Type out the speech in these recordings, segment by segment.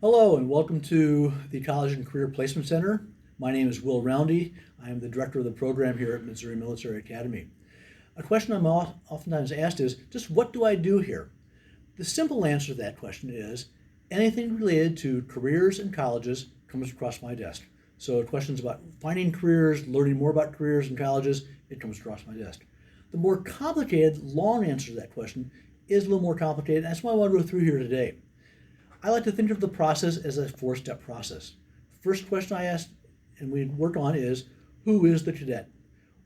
Hello and welcome to the College and Career Placement Center. My name is Will Roundey. I am the director of the program here at Missouri Military Academy. A question I'm oftentimes asked is, just what do I do here? The simple answer to that question is, anything related to careers and colleges comes across my desk. So questions about finding careers, learning more about careers and colleges, it comes across my desk. The more complicated, long answer to that question is a little more complicated. That's what I want to go through here today. I like to think of the process as a four-step process. First question I ask and we work on is, who is the cadet?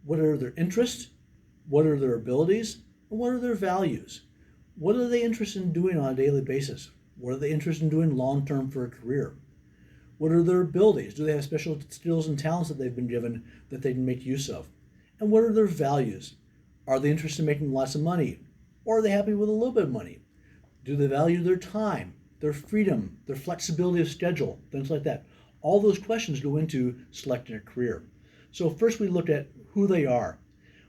What are their interests? What are their abilities? And what are their values? What are they interested in doing on a daily basis? What are they interested in doing long-term for a career? What are their abilities? Do they have special skills and talents that they've been given that they can make use of? And what are their values? Are they interested in making lots of money? Or are they happy with a little bit of money? Do they value their time, their freedom, their flexibility of schedule, things like that? All those questions go into selecting a career. So first we look at who they are.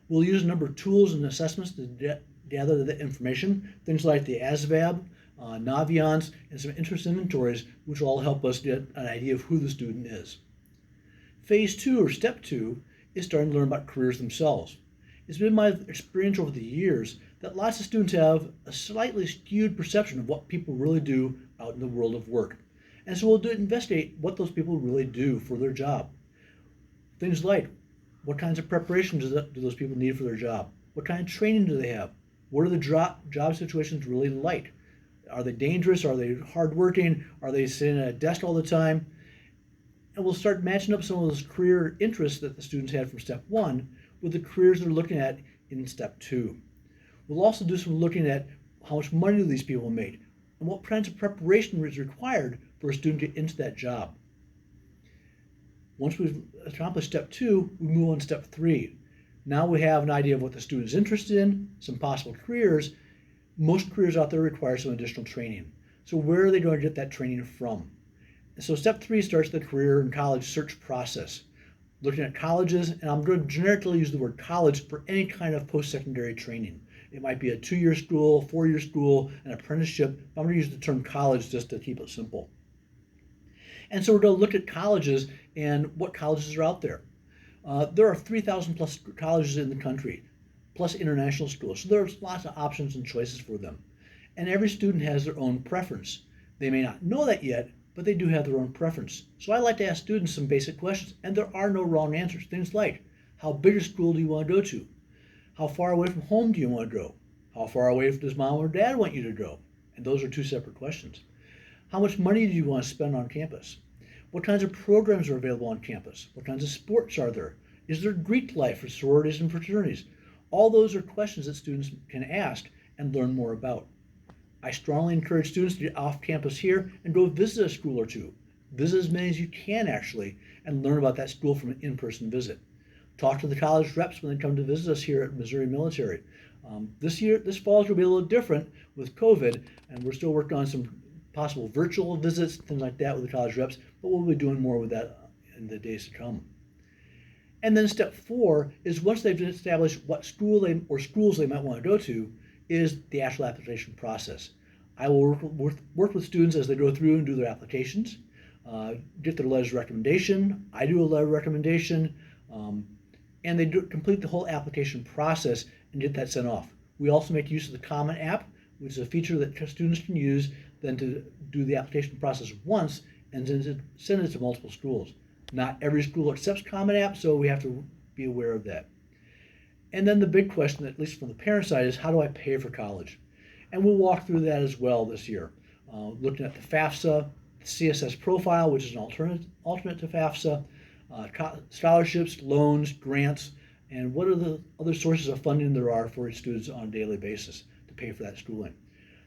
We'll use a number of tools and assessments to gather the information, things like the ASVAB, Naviance, and some interest inventories, which will all help us get an idea of who the student is. Phase two, or step two, is starting to learn about careers themselves. It's been my experience over the years that lots of students have a slightly skewed perception of what people really do out in the world of work. And so we'll investigate what those people really do for their job. Things like, what kinds of preparation do those people need for their job? What kind of training do they have? What are the job situations really like? Are they dangerous? Are they hardworking? Are they sitting at a desk all the time? And we'll start matching up some of those career interests that the students had from step one with the careers they're looking at in step two. We'll also do some looking at how much money do these people make and what kinds of preparation is required for a student to get into that job. Once we've accomplished step two, we move on to step three. Now we have an idea of what the student is interested in, some possible careers. Most careers out there require some additional training. So where are they going to get that training from? And so step three starts the career and college search process. Looking at colleges, and I'm going to generically use the word college for any kind of post-secondary training. It might be a 2-year school, 4-year school, an apprenticeship. I'm going to use the term college just to keep it simple. And so we're going to look at colleges and what colleges are out there. There are 3,000 plus colleges in the country, plus international schools. So there's lots of options and choices for them. And every student has their own preference. They may not know that yet, but they do have their own preference. So I like to ask students some basic questions, and there are no wrong answers. Things like, how big a school do you want to go to? How far away from home do you want to go? How far away does mom or dad want you to go? And those are two separate questions. How much money do you want to spend on campus? What kinds of programs are available on campus? What kinds of sports are there? Is there Greek life for sororities and fraternities? All those are questions that students can ask and learn more about. I strongly encourage students to get off campus here and go visit a school or two. Visit as many as you can actually and learn about that school from an in-person visit. Talk to the college reps when they come to visit us here at Missouri Military. This fall is going to be a little different with COVID, and we're still working on some possible virtual visits, things like that with the college reps, but we'll be doing more with that in the days to come. And then step four is once they've established what school or schools they might want to go to, is the actual application process. I will work with students as they go through and do their applications, get their letters of recommendation. I do a letter of recommendation, and they complete the whole application process and get that sent off. We also make use of the Common App, which is a feature that students can use then to do the application process once and then send it to multiple schools. Not every school accepts Common App, so we have to be aware of that. And then the big question, at least from the parent side, is how do I pay for college? And we'll walk through that as well this year, looking at the FAFSA, the CSS profile, which is an alternate to FAFSA, scholarships, loans, grants, and what are the other sources of funding there are for students on a daily basis to pay for that schooling.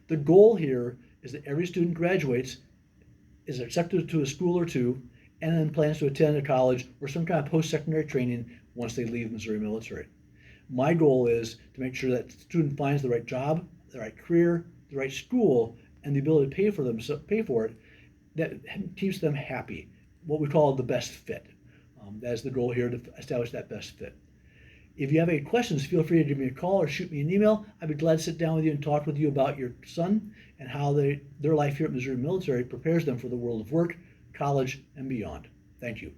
The goal here is that every student graduates, is accepted to a school or two, and then plans to attend a college or some kind of post-secondary training once they leave Missouri Military. My goal is to make sure that the student finds the right job, the right career, the right school, and the ability to pay for it that keeps them happy, what we call the best fit. That is the goal here, to establish that best fit. If you have any questions, feel free to give me a call or shoot me an email. I'd be glad to sit down with you and talk with you about your son and how their life here at Missouri Military prepares them for the world of work, college, and beyond. Thank you.